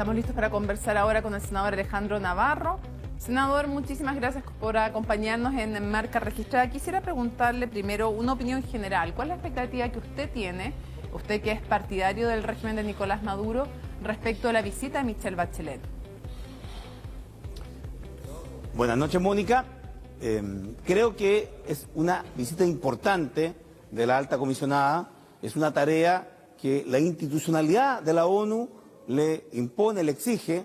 Estamos listos para conversar ahora con el senador Alejandro Navarro. Senador, muchísimas gracias por acompañarnos en Marca Registrada. Quisiera preguntarle primero una opinión general. ¿Cuál es la expectativa que usted tiene, usted que es partidario del régimen de Nicolás Maduro, respecto a la visita de Michelle Bachelet? Buenas noches, Mónica. Creo que es una visita importante de la alta comisionada. Es una tarea que la institucionalidad de la ONU le impone, le exige.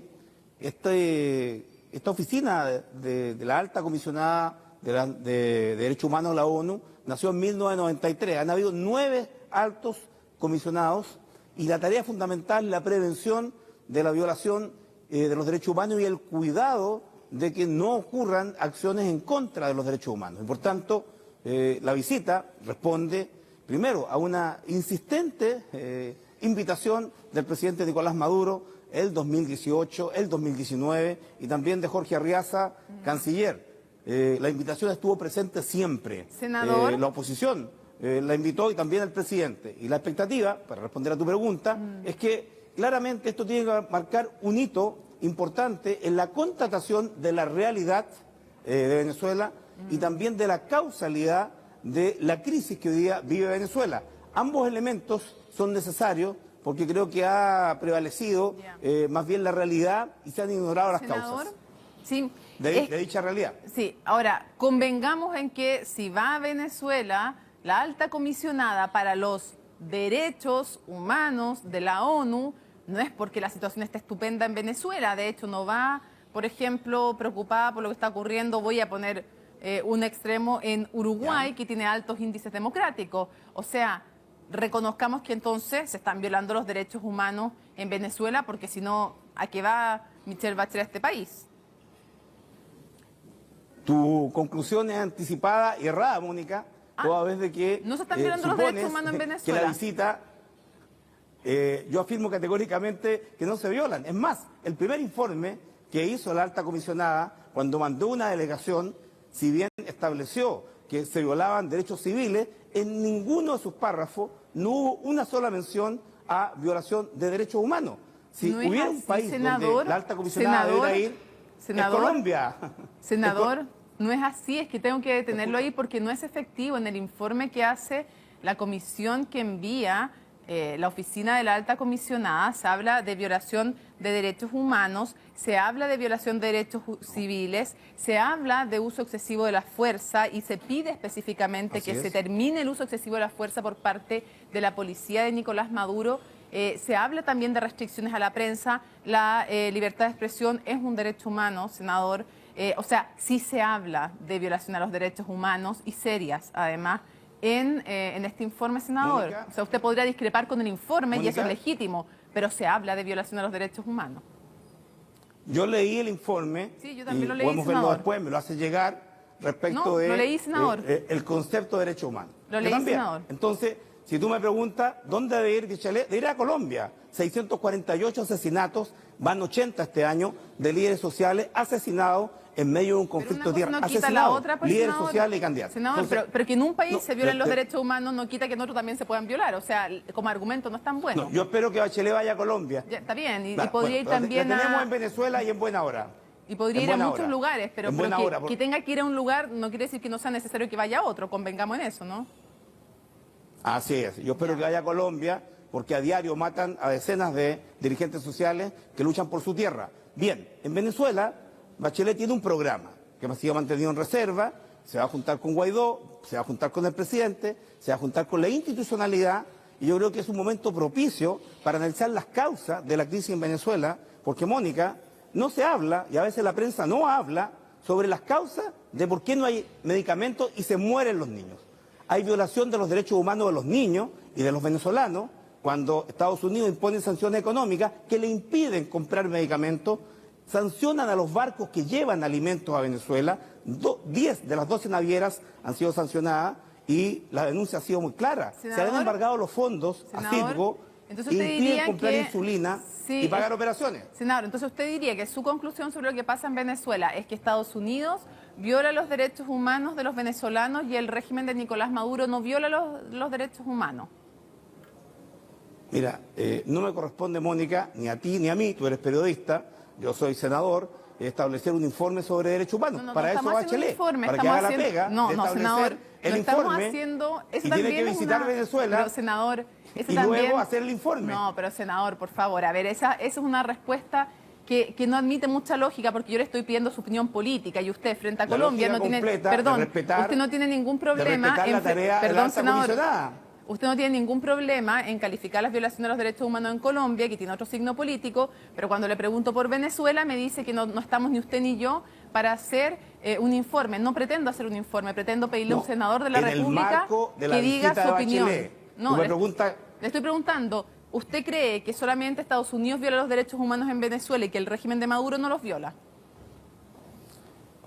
Esta oficina de la alta comisionada de Derechos Humanos de la ONU nació en 1993. Han habido 9 altos comisionados y la tarea fundamental es la prevención de la violación de los derechos humanos y el cuidado de que no ocurran acciones en contra de los derechos humanos. Y por tanto, la visita responde primero a una insistente invitación del presidente Nicolás Maduro el 2018, el 2019 y también de Jorge Arriaza, canciller. La invitación estuvo presente siempre. Senador. La oposición la invitó y también el presidente. Y la expectativa, para responder a tu pregunta, es que claramente esto tiene que marcar un hito importante en la constatación de la realidad de Venezuela y también de la causalidad de la crisis que hoy día vive Venezuela. Ambos elementos son necesarios porque creo que ha prevalecido más bien la realidad y se han ignorado las causas sí, de dicha realidad. Sí, ahora, convengamos en que si va a Venezuela, la alta comisionada para los derechos humanos de la ONU, no es porque la situación esté estupenda en Venezuela, de hecho no va, por ejemplo, preocupada por lo que está ocurriendo, voy a poner un extremo en Uruguay, que tiene altos índices democráticos. O sea, reconozcamos que entonces se están violando los derechos humanos en Venezuela, porque si no, ¿a qué va Michelle Bachelet a este país? Tu conclusión es anticipada y errada, Mónica, toda vez de que no se están violando los derechos humanos en Venezuela. Que la visita, yo afirmo categóricamente que no se violan. Es más, el primer informe que hizo la alta comisionada cuando mandó una delegación, si bien estableció que se violaban derechos civiles, en ninguno de sus párrafos no hubo una sola mención a violación de derechos humanos. Si no hubiera un país donde la alta comisionada debiera ir, es Colombia. Senador, no es así, es que tengo que detenerlo ahí porque no es efectivo. En el informe que hace la comisión que envía la oficina de la alta comisionada, se habla de violación de derechos humanos, se habla de violación de derechos civiles, se habla de uso excesivo de la fuerza y se pide específicamente que se termine el uso excesivo de la fuerza por parte de la policía de Nicolás Maduro. Se habla también de restricciones a la prensa, la libertad de expresión es un derecho humano, senador. O sea, sí se habla de violación a los derechos humanos y serias, además, en este informe, senador. Mónica, o sea, usted podría discrepar con el informe, Mónica, y eso es legítimo, pero se habla de violación a los derechos humanos. Yo leí el informe, sí, yo también lo leí, podemos senador. verlo después, me lo hace llegar respecto de lo leí, senador. El concepto de derechos humanos. Lo leí, senador. Entonces, si tú me preguntas, ¿dónde debe ir Bachelet? De ir a Colombia. 648 asesinatos, van 80 este año, de líderes sociales asesinados en medio de un conflicto de tierra. No quita la otra, pues, líderes senador, sociales y candidatos. Senador, entonces, pero que en un país se violen los derechos humanos no quita que en otro también se puedan violar. O sea, como argumento no es tan bueno. No, yo espero que Bachelet vaya a Colombia. Ya, está bien, y podría ir también la tenemos en Venezuela y en buena hora. Y podría ir a muchos lugares, pero que tenga que ir a un lugar no quiere decir que no sea necesario que vaya a otro. Convengamos en eso, ¿no? Así es. Yo espero que vaya a Colombia, porque a diario matan a decenas de dirigentes sociales que luchan por su tierra. Bien, en Venezuela, Bachelet tiene un programa que ha sido mantenido en reserva, se va a juntar con Guaidó, se va a juntar con el presidente, se va a juntar con la institucionalidad, y yo creo que es un momento propicio para analizar las causas de la crisis en Venezuela, porque, Mónica, no se habla, y a veces la prensa no habla, sobre las causas de por qué no hay medicamentos y se mueren los niños. Hay violación de los derechos humanos de los niños y de los venezolanos cuando Estados Unidos impone sanciones económicas que le impiden comprar medicamentos, sancionan a los barcos que llevan alimentos a Venezuela, 10 de las 12 navieras han sido sancionadas y la denuncia ha sido muy clara. Senador, se han embargado los fondos a Citgo, impiden comprar insulina y pagar operaciones. Senador, entonces usted diría que su conclusión sobre lo que pasa en Venezuela es que Estados Unidos viola los derechos humanos de los venezolanos y el régimen de Nicolás Maduro no viola los derechos humanos. Mira, no me corresponde, Mónica, ni a ti ni a mí, tú eres periodista, yo soy senador, establecer un informe sobre derechos humanos. Para eso Bachelet, para que haga la pega de establecer senador, el informe y tiene que visitar Venezuela pero, senador, y luego hacer el informe. No, pero senador, por favor, a ver, esa es una respuesta que no admite mucha lógica, porque yo le estoy pidiendo su opinión política y usted frente a Colombia no tiene, perdón, usted no tiene ningún problema en, perdón, senador, usted no tiene ningún problema en calificar las violaciones de los derechos humanos en Colombia, que tiene otro signo político, pero cuando le pregunto por Venezuela me dice que no estamos ni usted ni yo para hacer un informe. No pretendo hacer un informe, pretendo pedirle a un senador de la República que diga su opinión. No, le estoy preguntando, ¿usted cree que solamente Estados Unidos viola los derechos humanos en Venezuela y que el régimen de Maduro no los viola?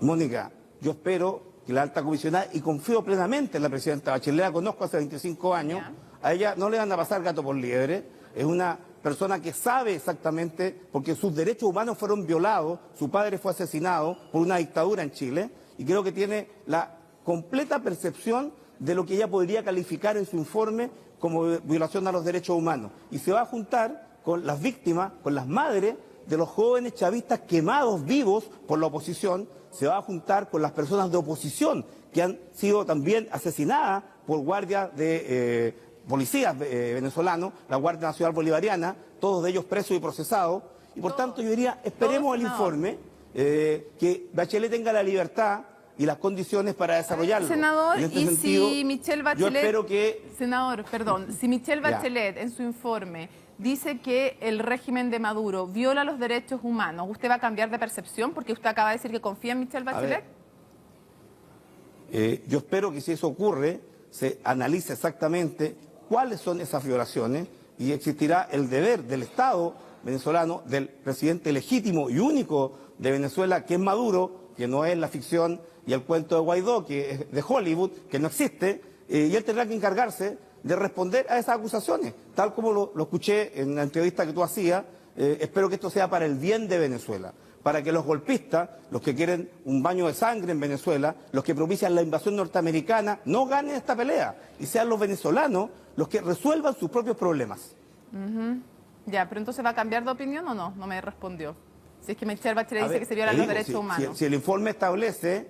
Mónica, yo espero que la alta comisionada, y confío plenamente en la presidenta Bachelet, la conozco hace 25 años, a ella no le van a pasar gato por liebre, es una persona que sabe exactamente, porque sus derechos humanos fueron violados, su padre fue asesinado por una dictadura en Chile, y creo que tiene la completa percepción de lo que ella podría calificar en su informe como violación a los derechos humanos. Y se va a juntar con las víctimas, con las madres de los jóvenes chavistas quemados vivos por la oposición, se va a juntar con las personas de oposición que han sido también asesinadas por guardias de policías venezolanos, la Guardia Nacional Bolivariana, todos ellos presos y procesados. Y por tanto yo diría, esperemos el informe, que Bachelet tenga la libertad y las condiciones para desarrollarlo. Senador, en este y sentido, si Michelle Bachelet, yo espero que... Senador, perdón, si Michelle Bachelet en su informe dice que el régimen de Maduro viola los derechos humanos, ¿usted va a cambiar de percepción? Porque usted acaba de decir que confía en Michelle Bachelet. Yo espero que si eso ocurre, se analice exactamente cuáles son esas violaciones y existirá el deber del Estado venezolano, del presidente legítimo y único de Venezuela, que es Maduro, que no es la ficción y el cuento de Guaidó, que es de Hollywood, que no existe, y él tendrá que encargarse de responder a esas acusaciones, tal como lo escuché en la entrevista que tú hacías. Espero que esto sea para el bien de Venezuela, para que los golpistas, los que quieren un baño de sangre en Venezuela, los que propician la invasión norteamericana, no ganen esta pelea y sean los venezolanos los que resuelvan sus propios problemas. Ya, pero entonces ¿va a cambiar de opinión o no? No me respondió. Si es que Michelle Bachelet dice que se violan los derechos humanos. Si el informe establece,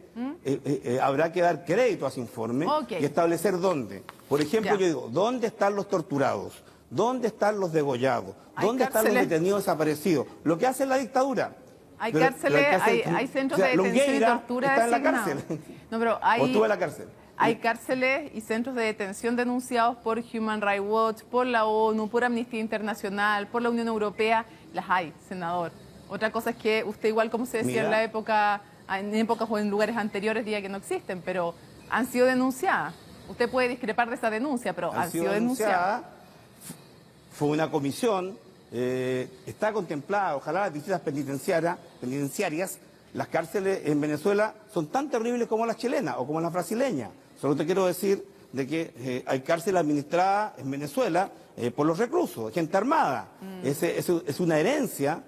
habrá que dar crédito a ese informe y establecer dónde. Por ejemplo, yo digo, ¿dónde están los torturados? ¿Dónde están los degollados? ¿Dónde están los detenidos desaparecidos? Lo que hace la dictadura. Hay cárceles, hay centros de detención y tortura está en la cárcel. No, pero o estuvo en la cárcel. Hay cárceles y centros de detención denunciados por Human Rights Watch, por la ONU, por Amnistía Internacional, por la Unión Europea. Las hay, senador. Otra cosa es que usted, igual como se decía en épocas o en lugares anteriores, diga que no existen, pero han sido denunciadas. Usted puede discrepar de esa denuncia, pero han sido denunciadas. Fue una comisión, está contemplada, ojalá las visitas penitenciarias, las cárceles en Venezuela son tan terribles como las chilenas o como las brasileñas. Solo te quiero decir de que hay cárceles administradas en Venezuela por los reclusos, gente armada. Es una herencia.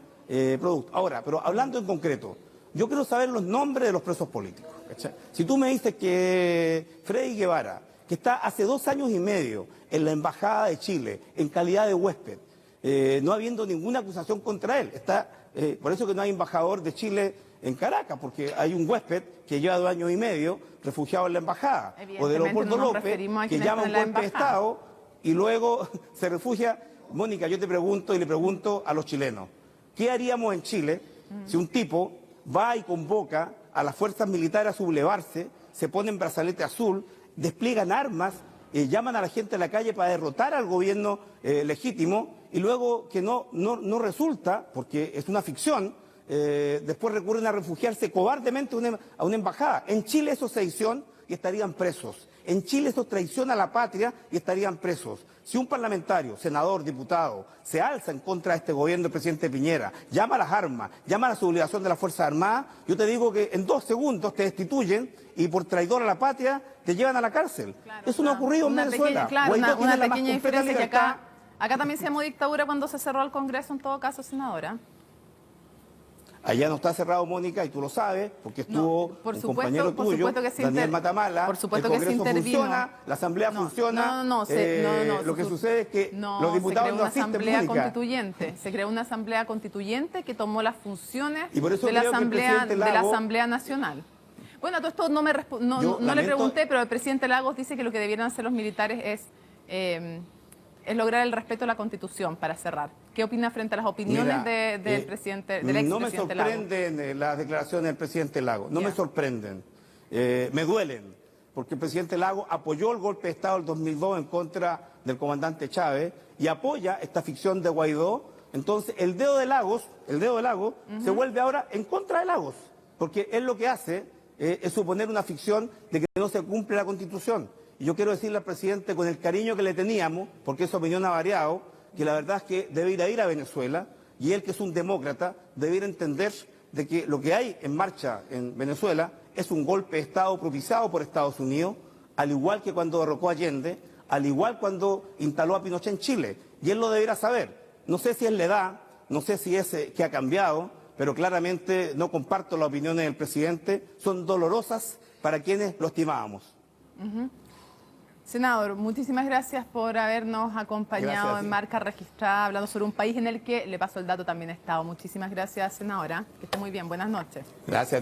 Producto. Ahora, pero hablando en concreto, yo quiero saber los nombres de los presos políticos. ¿Cachai? Si tú me dices que Freddy Guevara, que está hace 2 años y medio en la Embajada de Chile, en calidad de huésped, no habiendo ninguna acusación contra él, por eso que no hay embajador de Chile en Caracas, porque hay un huésped que lleva 2 años y medio refugiado en la Embajada, o de Leopoldo López, que llama a un golpe de Estado y luego se refugia. Mónica, yo te pregunto y le pregunto a los chilenos, ¿qué haríamos en Chile si un tipo va y convoca a las fuerzas militares a sublevarse, se ponen brazalete azul, despliegan armas, llaman a la gente a la calle para derrotar al gobierno legítimo y luego que no resulta, porque es una ficción, después recurren a refugiarse cobardemente a una embajada? En Chile eso es sedición y estarían presos. En Chile eso es traición a la patria y estarían presos. Si un parlamentario, senador, diputado, se alza en contra de este gobierno del presidente Piñera, llama a las armas, llama a la sublevación de las Fuerzas Armadas, yo te digo que en 2 segundos te destituyen y por traidor a la patria te llevan a la cárcel. Claro, eso no ha ocurrido en Venezuela. Una pequeña diferencia que acá también se llamó dictadura cuando se cerró el Congreso, en todo caso, senadora. Allá no está cerrado, Mónica, y tú lo sabes, porque estuvo por un supuesto, compañero por tuyo, supuesto que se Daniel Matamala. por supuesto el que se Congreso intervino. funciona, la Asamblea funciona. Lo que sucede es que los diputados no asisten, se creó una asamblea Mónica. constituyente. Se creó una asamblea constituyente que tomó las funciones Y por eso de la creo que el presidente Lagos- Asamblea Nacional. Bueno, a todo esto no le lamento- pregunté, pero el presidente Lagos dice que lo que debieran hacer los militares es lograr el respeto a la Constitución, para cerrar. ¿Qué opina frente a las opiniones Mira, del expresidente Lagos? No me sorprenden las declaraciones del presidente Lagos, no me sorprenden. Me duelen, porque el presidente Lagos apoyó el golpe de Estado del 2002 en contra del comandante Chávez y apoya esta ficción de Guaidó. Entonces, el dedo de Lagos se vuelve ahora en contra de Lagos, porque él lo que hace es suponer una ficción de que no se cumple la Constitución. Y yo quiero decirle al presidente, con el cariño que le teníamos, porque su opinión ha variado, que la verdad es que debe ir a Venezuela, y él, que es un demócrata, debiera entender de que lo que hay en marcha en Venezuela es un golpe de Estado propiciado por Estados Unidos, al igual que cuando derrocó a Allende, al igual cuando instaló a Pinochet en Chile. Y él lo deberá saber. No sé si es la edad, no sé si es que ha cambiado, pero claramente no comparto las opiniones del presidente. Son dolorosas para quienes lo estimábamos. Senador, muchísimas gracias por habernos acompañado Gracias. en Marca Registrada, hablando sobre un país en el que, le paso el dato, también he estado. Muchísimas gracias, senadora. Que esté muy bien. Buenas noches. Gracias a ti.